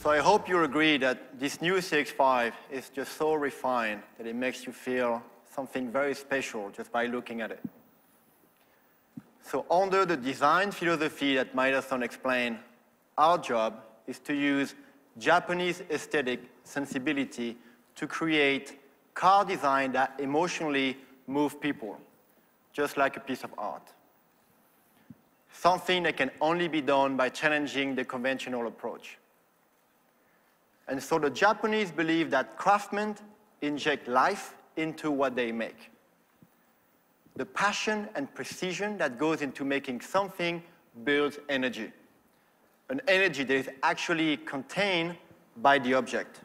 So I hope you agree that this new CX-5 is just so refined that it makes you feel something very special just by looking at it. So under the design philosophy that Mazda explained, our job is to use Japanese aesthetic sensibility to create car design that emotionally move people, just like a piece of art. Something that can only be done by challenging the conventional approach. And so the Japanese believe that craftsmen inject life into what they make. The passion and precision that goes into making something builds energy, an energy that is actually contained by the object.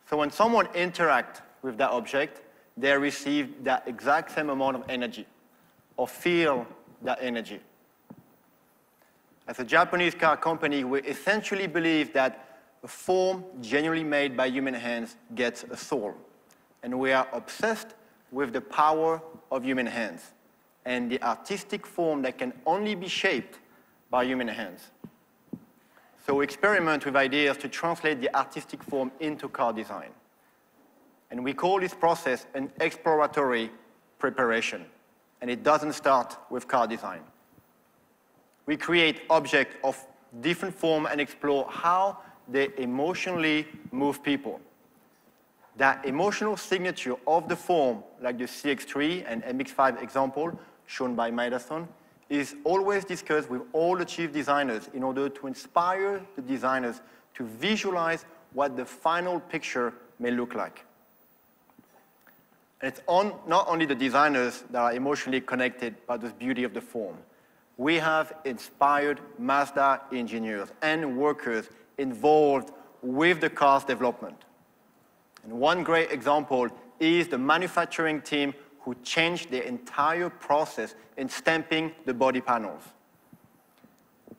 So when someone interacts with that object, they receive that exact same amount of energy, or feel that energy. As a Japanese car company, we essentially believe that a form genuinely made by human hands gets a soul. And we are obsessed with the power of human hands and the artistic form that can only be shaped by human hands. So we experiment with ideas to translate the artistic form into car design. And we call this process an exploratory preparation. And it doesn't start with car design. We create objects of different form and explore how they emotionally move people. That emotional signature of the form, like the CX-3 and MX-5 example shown by Mazda, is always discussed with all the chief designers in order to inspire the designers to visualize what the final picture may look like. And it's not only the designers that are emotionally connected by the beauty of the form. We have inspired Mazda engineers and workers involved with the car's development. And one great example is the manufacturing team who changed the entire process in stamping the body panels.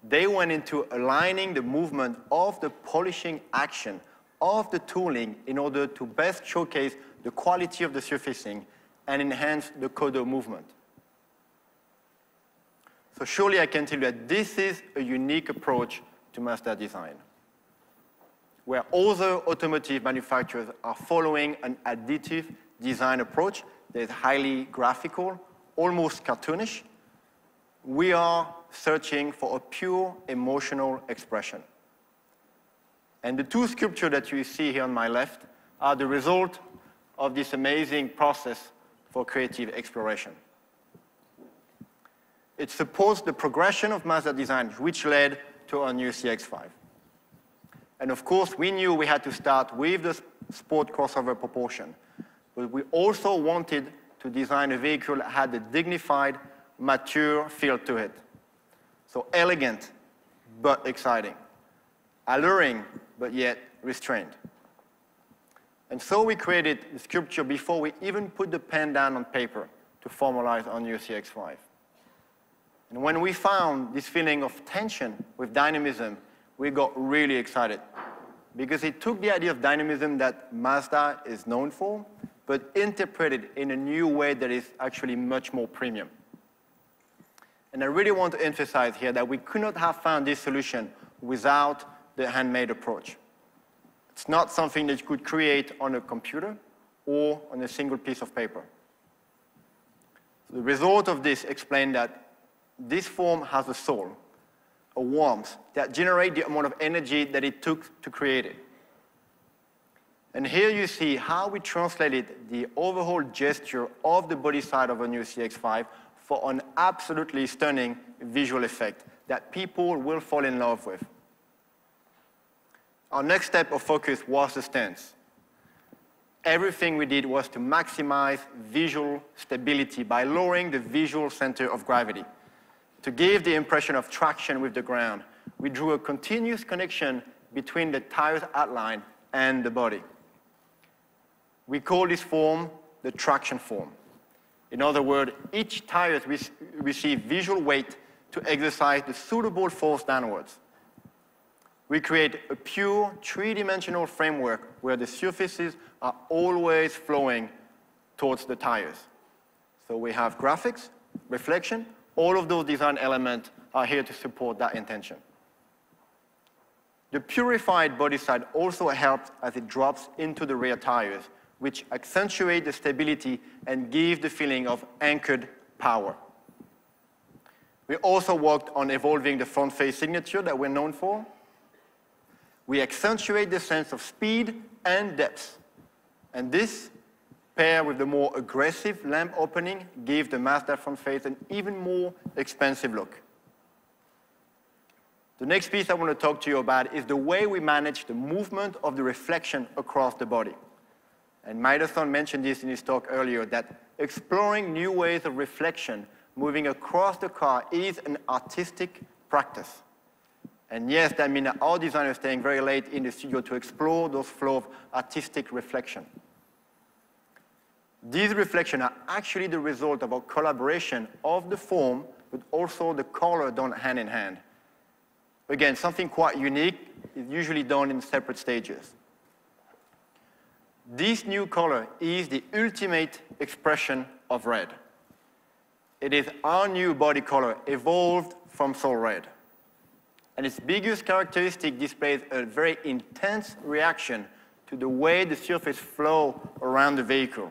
They went into aligning the movement of the polishing action of the tooling in order to best showcase the quality of the surfacing and enhance the coder movement. So surely I can tell you that this is a unique approach to Mazda design, where other automotive manufacturers are following an additive design approach that is highly graphical, almost cartoonish. We are searching for a pure emotional expression. And the two sculptures that you see here on my left are the result of this amazing process for creative exploration. It supports the progression of Mazda design, which led to our new CX-5. And of course, we knew we had to start with the sport crossover proportion. But we also wanted to design a vehicle that had a dignified, mature feel to it. So elegant, but exciting. Alluring, but yet restrained. And so we created the sculpture before we even put the pen down on paper to formalize our new CX-5. And when we found this feeling of tension with dynamism, we got really excited because it took the idea of dynamism that Mazda is known for, but interpreted in a new way that is actually much more premium. And I really want to emphasize here that we could not have found this solution without the handmade approach. It's not something that you could create on a computer or on a single piece of paper. So the result of this explained that this form has a soul, a warmth that generates the amount of energy that it took to create it. And here you see how we translated the overall gesture of the body side of a new CX-5 for an absolutely stunning visual effect that people will fall in love with. Our next step of focus was the stance. Everything we did was to maximize visual stability by lowering the visual center of gravity. To give the impression of traction with the ground, we drew a continuous connection between the tire's outline and the body. We call this form the traction form. In other words, each tire receives visual weight to exercise the suitable force downwards. We create a pure three-dimensional framework where the surfaces are always flowing towards the tires. So we have graphics, reflection, all of those design elements are here to support that intention. The purified body side also helps as it drops into the rear tires, which accentuate the stability and give the feeling of anchored power. We also worked on evolving the front face signature that we're known for. We accentuate the sense of speed and depth. And this, paired with the more aggressive lamp opening, gave the Mazda front face an even more expansive look. The next piece I want to talk to you about is the way we manage the movement of the reflection across the body. And Maida-san mentioned this in his talk earlier, that exploring new ways of reflection moving across the car is an artistic practice. And yes, that means that our designers are staying very late in the studio to explore those flow of artistic reflection. These reflections are actually the result of a collaboration of the form, but also the color done hand in hand. Again, something quite unique is usually done in separate stages. This new color is the ultimate expression of red. It is our new body color evolved from Soul Red. And its biggest characteristic displays a very intense reaction to the way the surface flows around the vehicle.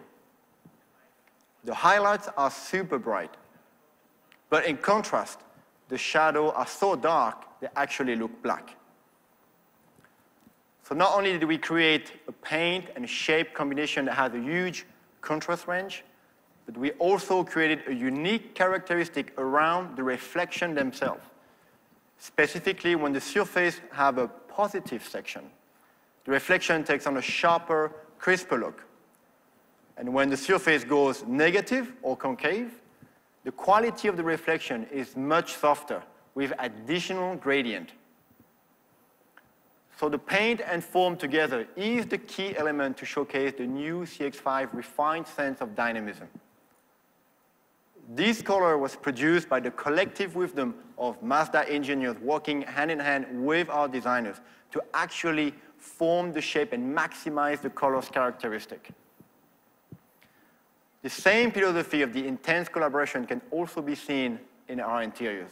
The highlights are super bright, but in contrast, the shadows are so dark they actually look black. So not only did we create a paint and shape combination that has a huge contrast range, but we also created a unique characteristic around the reflection themselves. Specifically, when the surface have a positive section, the reflection takes on a sharper, crisper look. And when the surface goes negative or concave, the quality of the reflection is much softer with additional gradient. So the paint and form together is the key element to showcase the new CX-5 refined sense of dynamism. This color was produced by the collective wisdom of Mazda engineers working hand in hand with our designers to actually form the shape and maximize the color's characteristic. The same philosophy of the intense collaboration can also be seen in our interiors.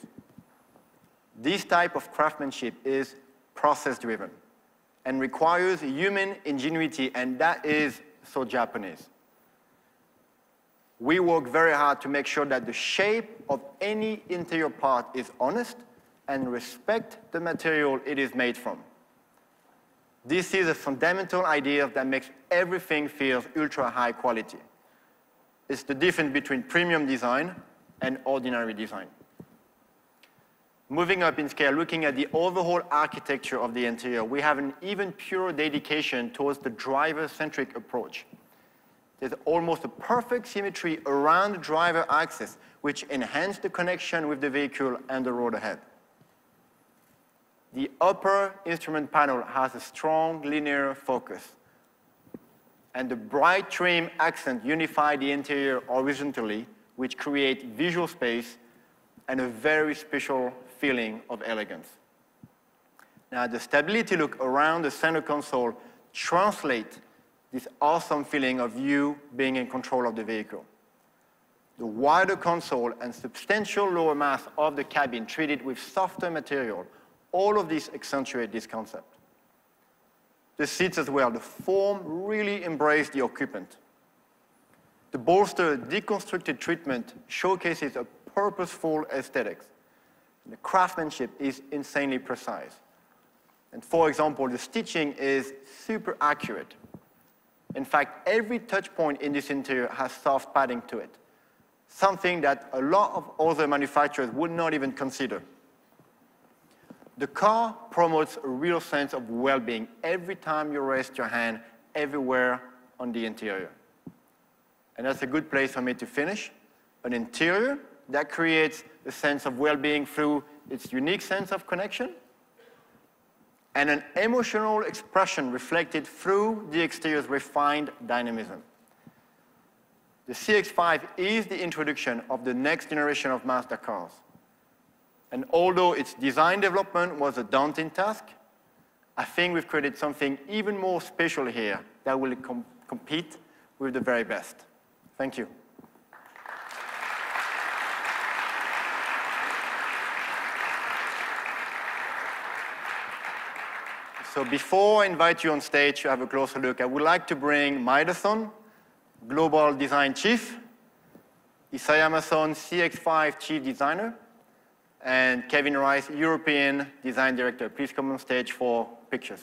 This type of craftsmanship is process-driven and requires human ingenuity, and that is so Japanese. We work very hard to make sure that the shape of any interior part is honest and respect the material it is made from. This is a fundamental idea that makes everything feel ultra high quality. It's the difference between premium design and ordinary design. Moving up in scale, looking at the overall architecture of the interior, we have an even purer dedication towards the driver-centric approach. There's almost a perfect symmetry around the driver axis, which enhances the connection with the vehicle and the road ahead. The upper instrument panel has a strong linear focus, and the bright trim accent unify the interior horizontally, which create visual space and a very special feeling of elegance. Now, the stability look around the center console translates this awesome feeling of you being in control of the vehicle. The wider console and substantial lower mass of the cabin treated with softer material, all of this accentuate this concept. The seats as well, the form really embrace the occupant. The bolster deconstructed treatment showcases a purposeful aesthetics. The craftsmanship is insanely precise. And for example, the stitching is super accurate. In fact, every touch point in this interior has soft padding to it, something that a lot of other manufacturers would not even consider. The car promotes a real sense of well-being every time you rest your hand everywhere on the interior. And that's a good place for me to finish. An interior that creates a sense of well-being through its unique sense of connection, and an emotional expression reflected through the exterior's refined dynamism. The CX-5 is the introduction of the next generation of Mazda cars. And although its design development was a daunting task, I think we've created something even more special here that will compete with the very best. Thank you. So before I invite you on stage to have a closer look, I would like to bring Maeda-san, Global Design Chief, Isayama-san, CX-5 Chief Designer, and Kevin Rice, European Design Director. Please come on stage for pictures.